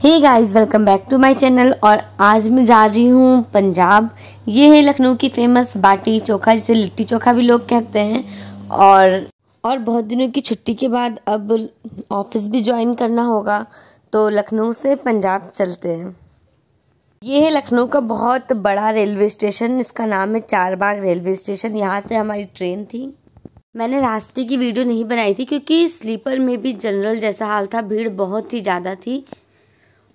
Hey guys, welcome back to my channel. और आज मैं जा रही हूँ पंजाब। ये है लखनऊ की फेमस बाटी चोखा, जिसे लिट्टी चोखा भी लोग कहते हैं। और बहुत दिनों की छुट्टी के बाद अब ऑफिस भी ज्वाइन करना होगा, तो लखनऊ से पंजाब चलते हैं। ये है लखनऊ का बहुत बड़ा रेलवे स्टेशन, इसका नाम है चारबाग रेलवे स्टेशन। यहाँ से हमारी ट्रेन थी। मैंने रास्ते की वीडियो नहीं बनाई थी क्योंकि स्लीपर में भी जनरल जैसा हाल था, भीड़ बहुत ही ज़्यादा थी।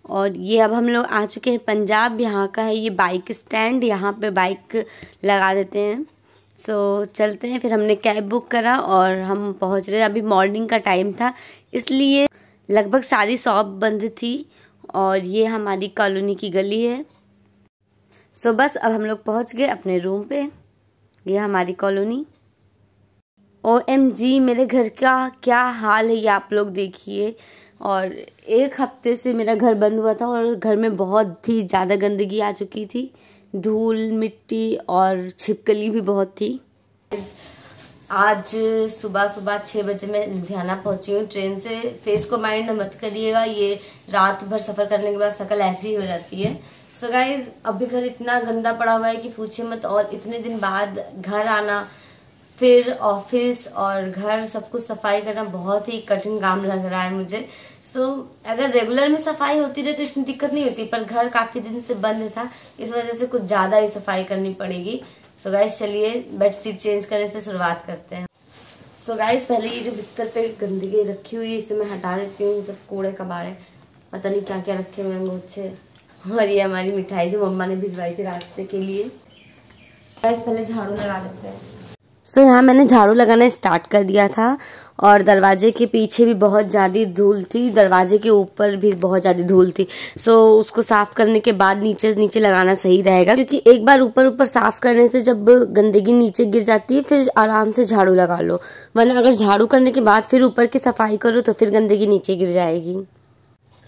और ये अब हम लोग आ चुके हैं पंजाब। यहाँ का है ये बाइक स्टैंड, यहाँ पे बाइक लगा देते हैं। सो चलते हैं। फिर हमने कैब बुक करा और हम पहुँच रहे हैं। अभी मॉर्निंग का टाइम था, इसलिए लगभग सारी शॉप बंद थी। और ये हमारी कॉलोनी की गली है। सो बस अब हम लोग पहुँच गए अपने रूम पे। ये हमारी कॉलोनी। OMG, मेरे घर का क्या हाल है ये आप लोग देखिए। और एक हफ्ते से मेरा घर बंद हुआ था और घर में बहुत ही ज़्यादा गंदगी आ चुकी थी, धूल मिट्टी और छिपकली भी बहुत थी। आज सुबह 6 बजे मैं लुधियाना पहुंची हूँ ट्रेन से। फेस को माइंड मत करिएगा, ये रात भर सफ़र करने के बाद शक्ल ऐसी ही हो जाती है। सो गाइज, अभी घर इतना गंदा पड़ा हुआ है कि पूछे मत। और इतने दिन बाद घर आना, फिर ऑफिस और घर सब कुछ सफाई करना बहुत ही कठिन काम लग रहा है मुझे। अगर रेगुलर में सफाई होती रहे तो इतनी दिक्कत नहीं होती, पर घर काफी दिन से बंद था, इस वजह से कुछ ज्यादा ही सफाई करनी पड़ेगी। सो गाइस, चलिए बेडशीट चेंज करने से शुरुआत करते हैं। सो गाइस, पहले ये जो बिस्तर पे गंदगी रखी हुई है इसे मैं हटा देती हूँ। सब कूड़े कबाड़े, पता नहीं क्या क्या रखे हुए हैं, अंगूठे। और ये हमारी मिठाई जो मम्मा ने भिजवाई थी रास्ते के लिए। गाइस, पहले झाड़ू लगा देते हैं। यहाँ मैंने झाड़ू लगाना स्टार्ट कर दिया था। और दरवाजे के पीछे भी बहुत ज़्यादा धूल थी, दरवाजे के ऊपर भी बहुत ज़्यादा धूल थी। उसको साफ करने के बाद नीचे लगाना सही रहेगा, क्योंकि एक बार ऊपर साफ करने से जब गंदगी नीचे गिर जाती है फिर आराम से झाड़ू लगा लो, वरना अगर झाड़ू करने के बाद फिर ऊपर की सफाई करो तो फिर गंदगी नीचे गिर जाएगी।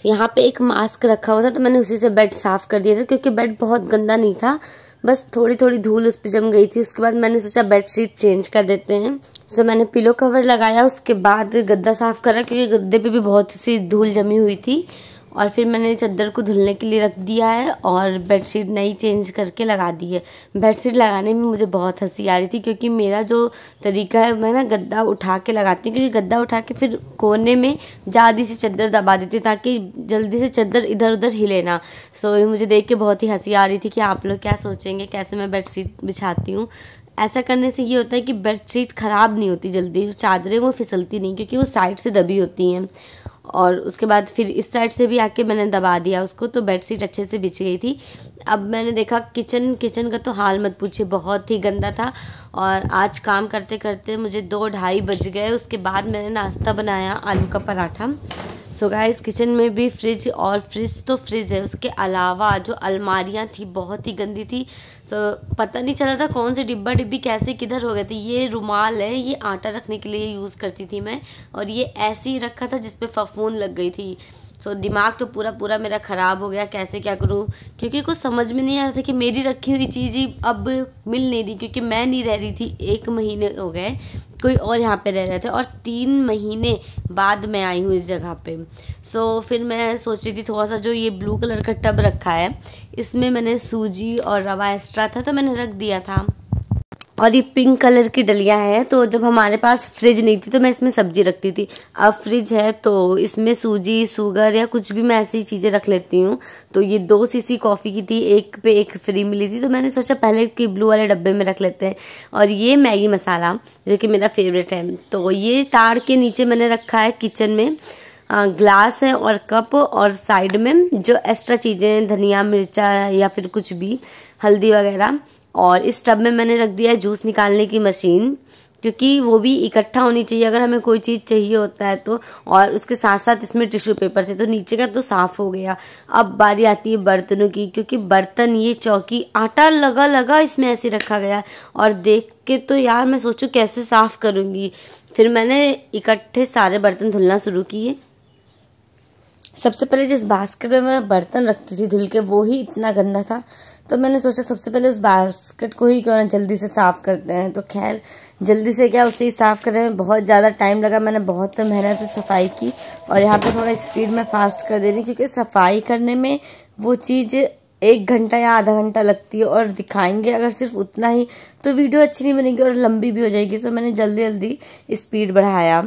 यहाँ पे एक मास्क रखा हुआ था तो मैंने उसी से बेड साफ कर दिया था, क्योंकि बेड बहुत गंदा नहीं था, बस थोड़ी थोड़ी धूल उस पर जम गई थी। उसके बाद मैंने सोचा बेडशीट चेंज कर देते हैं। मैंने पिलो कवर लगाया, उसके बाद गद्दा साफ करा, क्योंकि गद्दे पे भी बहुत सी धूल जमी हुई थी। और फिर मैंने चादर को धुलने के लिए रख दिया है और बेडशीट नई चेंज करके लगा दी है। बेडशीट लगाने में मुझे बहुत हंसी आ रही थी, क्योंकि मेरा जो तरीका है, मैं ना गद्दा उठा के लगाती हूँ, क्योंकि गद्दा उठा के फिर कोने में ज़्यादा सी चादर दबा देती हूँ ताकि जल्दी से चादर इधर उधर हिले ना। ये मुझे देख के बहुत ही हंसी आ रही थी कि आप लोग क्या सोचेंगे कैसे मैं बेडशीट बिछाती हूँ। ऐसा करने से ये होता है कि बेडशीट ख़राब नहीं होती जल्दी, जो चादरें वो फिसलती नहीं, क्योंकि वो साइड से दबी होती हैं। और उसके बाद फिर इस साइड से भी आके मैंने दबा दिया उसको, तो बेडशीट अच्छे से बिछ गई थी। अब मैंने देखा किचन का तो हाल मत पूछिए, बहुत ही गंदा था। और आज काम करते करते मुझे 2-2:30 बज गए। उसके बाद मैंने नाश्ता बनाया, आलू का पराठा। गाइस, किचन में भी फ्रिज है, उसके अलावा जो अलमारियां थी बहुत ही गंदी थी। पता नहीं चला था कौन से डिब्बी कैसे किधर हो गए थे। ये रुमाल है, ये आटा रखने के लिए यूज़ करती थी मैं, और ये ऐसे ही रखा था जिस पे फफूंद लग गई थी। दिमाग तो पूरा मेरा ख़राब हो गया, कैसे क्या करूँ, क्योंकि कुछ समझ में नहीं आ रहा था कि मेरी रखी हुई चीज़ ही अब मिल नहीं रही, क्योंकि मैं नहीं रह रही थी। 1 महीने हो गए, कोई और यहाँ पे रह रहे थे, और 3 महीने बाद मैं आई हूँ इस जगह पे। फिर मैं सोच रही थी थोड़ा सा जो ये ब्लू कलर का टब रखा है, इसमें मैंने सूजी और रवा एक्स्ट्रा था तो मैंने रख दिया था। और ये पिंक कलर की डलिया है, तो जब हमारे पास फ्रिज नहीं थी तो मैं इसमें सब्जी रखती थी। अब फ्रिज है तो इसमें सूजी, शुगर या कुछ भी मैं ऐसी चीज़ें रख लेती हूँ। तो ये 2 सीसी कॉफ़ी की थी, 1 पे 1 फ्री मिली थी, तो मैंने सोचा पहले कि ब्लू वाले डब्बे में रख लेते हैं। और ये मैगी मसाला जो कि मेरा फेवरेट है, तो ये ताड़ के नीचे मैंने रखा है। किचन में ग्लास है और कप, और साइड में जो एक्स्ट्रा चीज़ें, धनिया मिर्चा या फिर कुछ भी, हल्दी वगैरह। और इस टब में मैंने रख दिया है जूस निकालने की मशीन, क्योंकि वो भी इकट्ठा होनी चाहिए अगर हमें कोई चीज़ चाहिए होता है तो। और उसके साथ साथ इसमें टिश्यू पेपर थे, तो नीचे का तो साफ़ हो गया। अब बारी आती है बर्तनों की, क्योंकि बर्तन, ये चौकी, आटा लगा इसमें ऐसे रखा गया। और देख के तो यार मैं सोचूं कैसे साफ़ करूँगी। फिर मैंने इकट्ठे सारे बर्तन धुलना शुरू किए। सबसे पहले जिस बास्केट में मैं बर्तन रखती थी धुल के, वो ही इतना गंदा था, तो मैंने सोचा सबसे पहले उस बास्केट को ही क्यों ना जल्दी से साफ़ करते हैं। तो खैर जल्दी से क्या, उसे ही साफ़ करने में बहुत ज़्यादा टाइम लगा। मैंने बहुत मेहनत से सफाई की और यहाँ पे थोड़ा स्पीड में फास्ट कर दे रही, क्योंकि सफाई करने में वो चीज़ 1 घंटा या आधा घंटा लगती है, और दिखाएंगे अगर सिर्फ उतना ही तो वीडियो अच्छी नहीं बनेगी और लंबी भी हो जाएगी। तो मैंने जल्दी जल्दी स्पीड बढ़ाया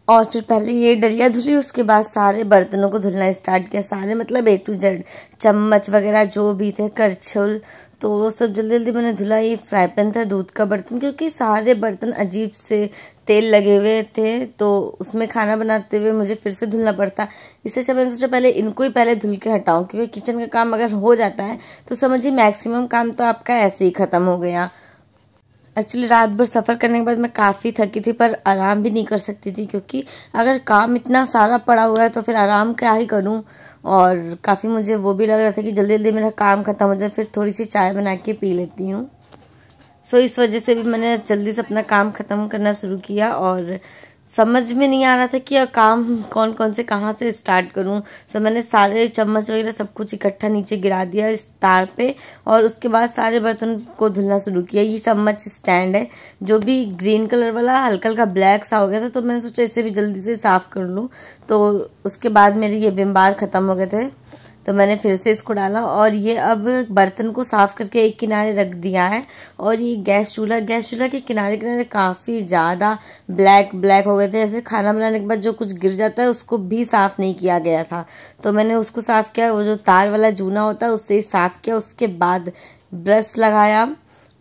और फिर पहले ये डलिया धुली, उसके बाद सारे बर्तनों को धुलना स्टार्ट किया। सारे मतलब A to Z, चम्मच वगैरह जो भी थे, करछुल, तो वो सब जल्दी जल्दी मैंने धुला। ये फ्राई पैन था दूध का बर्तन, क्योंकि सारे बर्तन अजीब से तेल लगे हुए थे, तो उसमें खाना बनाते हुए मुझे फिर से धुलना पड़ता। इससे अच्छा मैंने सोचा पहले इनको ही पहले धुल के हटाऊं, क्योंकि किचन का काम अगर हो जाता है तो समझिए मैक्सिमम काम तो आपका ऐसे ही खत्म हो गया। एक्चुअली रात भर सफ़र करने के बाद मैं काफ़ी थकी थी, पर आराम भी नहीं कर सकती थी, क्योंकि अगर काम इतना सारा पड़ा हुआ है तो फिर आराम क्या ही करूं। और काफ़ी मुझे वो भी लग रहा था कि जल्दी जल्दी मेरा काम खत्म हो जाए, फिर थोड़ी सी चाय बना के पी लेती हूँ। सो इस वजह से भी मैंने जल्दी से अपना काम ख़त्म करना शुरू किया, और समझ में नहीं आ रहा था कि काम कौन कौन से कहाँ से स्टार्ट करूँ। सो मैंने सारे चम्मच वगैरह सब कुछ इकट्ठा नीचे गिरा दिया इस तार पे, और उसके बाद सारे बर्तन को धुलना शुरू किया। ये चम्मच स्टैंड है जो भी ग्रीन कलर वाला हल्का हल्का ब्लैक सा हो गया था, तो मैंने सोचा इसे भी जल्दी से साफ़ कर लूँ। तो उसके बाद मेरे ये विम बार ख़त्म हो गए थे, तो मैंने फिर से इसको डाला, और ये अब बर्तन को साफ करके एक किनारे रख दिया है। और ये गैस चूल्हा के किनारे किनारे काफ़ी ज़्यादा ब्लैक हो गए थे। ऐसे खाना बनाने के बाद जो कुछ गिर जाता है उसको भी साफ़ नहीं किया गया था, तो मैंने उसको साफ़ किया। वो जो तार वाला जूना होता है उससे ही साफ़ किया, उसके बाद ब्रश लगाया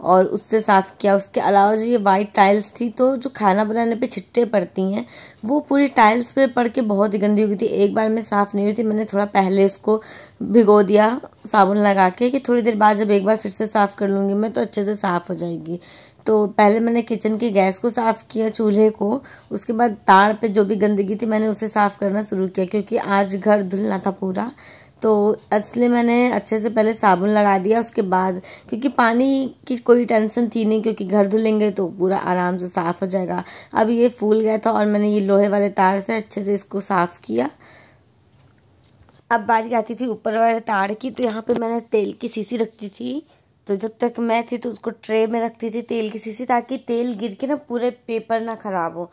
और उससे साफ़ किया। उसके अलावा जो ये वाइट टाइल्स थी, तो जो खाना बनाने पे छिट्टे पड़ती हैं वो पूरी टाइल्स पे पड़ के बहुत ही गंदी हो गई थी। एक बार में साफ़ नहीं हुई थी, मैंने थोड़ा पहले इसको भिगो दिया साबुन लगा के, कि थोड़ी देर बाद जब एक बार फिर से साफ़ कर लूँगी मैं तो अच्छे से साफ़ हो जाएगी। तो पहले मैंने किचन के गैस को साफ़ किया, चूल्हे को, उसके बाद तार पे जो भी गंदगी थी मैंने उसे साफ़ करना शुरू किया, क्योंकि आज घर धुलना था पूरा। तो इसलिए मैंने अच्छे से पहले साबुन लगा दिया। उसके बाद क्योंकि पानी की कोई टेंशन थी नहीं, क्योंकि घर धुलेंगे तो पूरा आराम से साफ़ हो जाएगा। अब ये फूल गया था और मैंने ये लोहे वाले तार से अच्छे से इसको साफ़ किया। अब बारी आती थी ऊपर वाले तार की, तो यहाँ पे मैंने तेल की शीशी रखती थी। तो जब तक मैं थी तो उसको ट्रे में रखती थी तेल की शीशी, ताकि तेल गिर के ना पूरे पेपर ना ख़राब हो।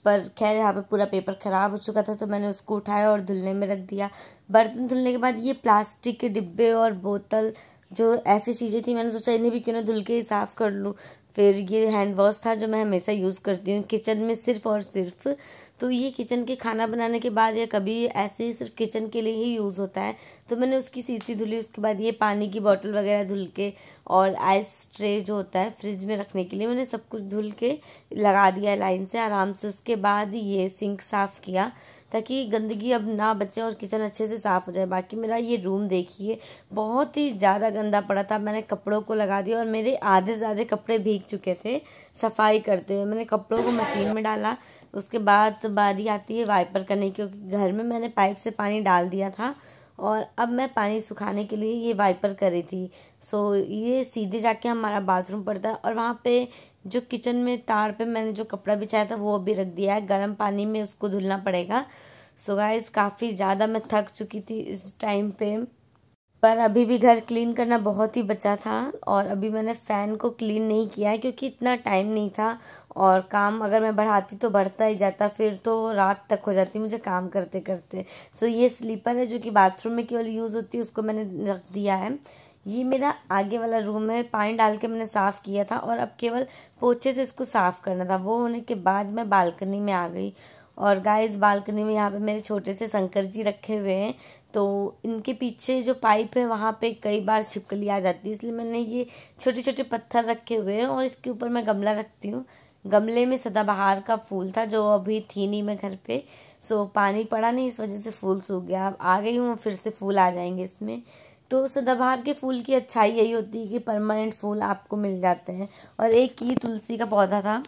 पर खैर यहाँ पे पूरा पेपर ख़राब हो चुका था, तो मैंने उसको उठाया और धुलने में रख दिया। बर्तन धुलने के बाद ये प्लास्टिक के डिब्बे और बोतल, जो ऐसी चीज़ें थी, मैंने सोचा इन्हें भी क्यों ना धुल के ही साफ़ कर लूँ। फिर ये हैंड वॉश था जो मैं हमेशा यूज़ करती हूँ किचन में सिर्फ़ और सिर्फ। तो ये किचन के खाना बनाने के बाद या कभी ऐसे ही सिर्फ किचन के लिए ही यूज़ होता है, तो मैंने उसकी शीशी धुली। उसके बाद ये पानी की बोतल वगैरह धुल के, और आइस ट्रे जो होता है फ्रिज में रखने के लिए, मैंने सब कुछ धुल के लगा दिया लाइन से आराम से। उसके बाद ये सिंक साफ़ किया ताकि गंदगी अब ना बचे और किचन अच्छे से साफ़ हो जाए। बाकी मेरा ये रूम देखिए बहुत ही ज़्यादा गंदा पड़ा था। मैंने कपड़ों को लगा दिया और मेरे आधे से ज़्यादा कपड़े भीग चुके थे सफाई करते हुए। मैंने कपड़ों को मशीन में डाला। उसके बाद बारी आती है वाइपर करने की, क्योंकि घर में मैंने पाइप से पानी डाल दिया था और अब मैं पानी सुखाने के लिए ये वाइपर कर रही थी। सो ये सीधे जाके हमारा बाथरूम पड़ता है, और वहाँ पे जो किचन में तार पे मैंने जो कपड़ा बिछाया था वो भी रख दिया है, गर्म पानी में उसको धुलना पड़ेगा। सो गाइस काफ़ी ज़्यादा मैं थक चुकी थी इस टाइम पे, पर अभी भी घर क्लीन करना बहुत ही बचा था। और अभी मैंने फ़ैन को क्लीन नहीं किया है क्योंकि इतना टाइम नहीं था, और काम अगर मैं बढ़ाती तो बढ़ता ही जाता, फिर तो रात तक हो जाती मुझे काम करते करते। सो ये स्लीपर है जो कि बाथरूम में केवल यूज़ होती है, उसको मैंने रख दिया है। ये मेरा आगे वाला रूम है, पानी डाल के मैंने साफ़ किया था और अब केवल पोछे से इसको साफ़ करना था। वो होने के बाद मैं बालकनी में आ गई। और गाइस बालकनी में यहाँ पे मेरे छोटे से शंकर जी रखे हुए हैं, तो इनके पीछे जो पाइप है वहाँ पे कई बार छिपकली आ जाती है, इसलिए मैंने ये छोटे छोटे पत्थर रखे हुए हैं और इसके ऊपर मैं गमला रखती हूँ। गमले में सदाबहार का फूल था जो अभी थी नहीं मैं घर पे, सो पानी पड़ा नहीं, इस वजह से फूल सूख गया। अब आ गई हूँ, फिर से फूल आ जाएंगे इसमें। तो सदाबहार के फूल की अच्छाई यही होती है कि परमानेंट फूल आपको मिल जाते हैं। और एक ये तुलसी का पौधा था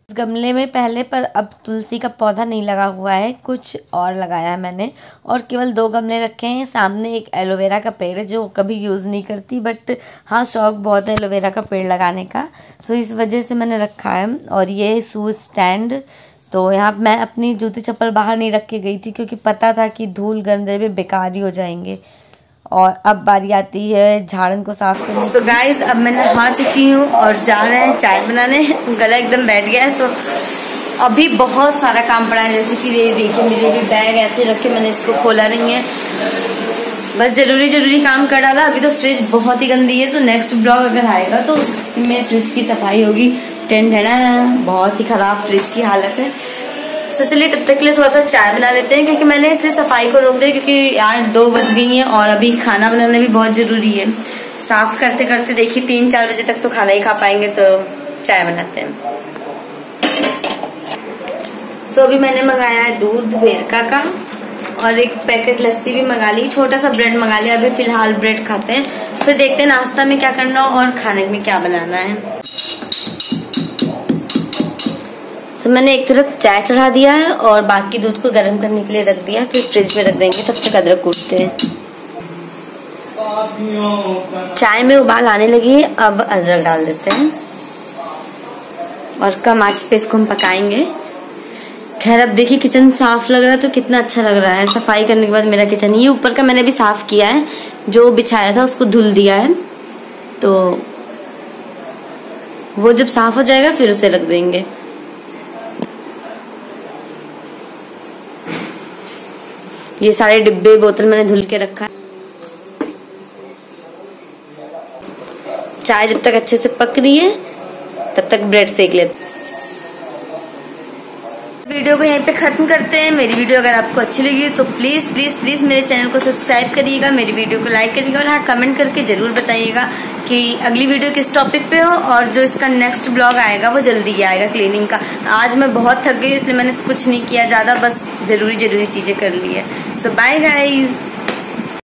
गमले में पहले, पर अब तुलसी का पौधा नहीं लगा हुआ है, कुछ और लगाया है मैंने। और केवल 2 गमले रखे हैं। सामने एक एलोवेरा का पेड़ है जो कभी यूज़ नहीं करती, बट हाँ शौक बहुत है एलोवेरा का पेड़ लगाने का, सो इस वजह से मैंने रखा है। और ये शू स्टैंड, तो यहाँ मैं अपनी जूती चप्पल बाहर नहीं रख के गई थी क्योंकि पता था कि धूल गंदे में बेकार ही हो जाएंगे। और अब बारी आती है झाड़न को साफ करने। तो गाइस अब मैं नहा चुकी हूँ और जा रहे हैं चाय बनाने। गला एकदम बैठ गया है। सो अभी बहुत सारा काम पड़ा है, जैसे कि ये देखिए मेरे भी बैग ऐसे रख के मैंने इसको खोला नहीं है, बस जरूरी काम कर डाला। अभी तो फ्रिज बहुत ही गंदी है, तो नेक्स्ट ब्लॉग अगर आएगा तो उसमें फ्रिज की सफाई होगी। टेंट है ना, बहुत ही खराब फ्रिज की हालत है। तो चलिए तब तक के लिए थोड़ा सा चाय बना लेते हैं, क्योंकि मैंने इसलिए सफाई को रोक दिया क्योंकि यार 2 बज गई हैं और अभी खाना बनाना भी बहुत जरूरी है। साफ करते करते देखिए 3-4 बजे तक तो खाना ही खा पाएंगे, तो चाय बनाते हैं। सो अभी मैंने मंगाया है दूध वेरका का और एक पैकेट लस्सी भी मंगा ली, छोटा सा ब्रेड मंगा लिया। अभी फिलहाल ब्रेड खाते हैं, फिर देखते हैं नाश्ता में क्या करना और खाने में क्या बनाना है। तो मैंने एक तरफ चाय चढ़ा दिया है और बाकी दूध को गर्म करने के लिए रख दिया, फिर फ्रिज में रख देंगे। तब तक अदरक कूटते हैं। चाय में उबाल आने लगी है, अब अदरक डाल देते हैं और कम आंच पे इसको हम पकाएंगे। खैर अब देखिए किचन साफ लग रहा है तो कितना अच्छा लग रहा है। सफाई करने के बाद मेरा किचन, ये ऊपर का मैंने भी साफ किया है, जो बिछाया था उसको धुल दिया है, तो वो जब साफ हो जाएगा फिर उसे रख देंगे। ये सारे डिब्बे बोतल मैंने धुल के रखा है। चाय जब तक अच्छे से पक रही है तब तक ब्रेड सेक लेते हैं। वीडियो को यहीं पे खत्म करते हैं। मेरी वीडियो अगर आपको अच्छी लगी तो प्लीज प्लीज प्लीज मेरे चैनल को सब्सक्राइब करिएगा, मेरी वीडियो को लाइक करिएगा और हाँ कमेंट करके जरूर बताइएगा कि अगली वीडियो किस टॉपिक पे हो, और जो इसका नेक्स्ट ब्लॉग आएगा वो जल्दी ही आएगा क्लीनिंग का। आज मैं बहुत थक गई इसलिए मैंने कुछ नहीं किया ज्यादा, बस जरूरी चीजें कर ली है। सो बाय गाइज।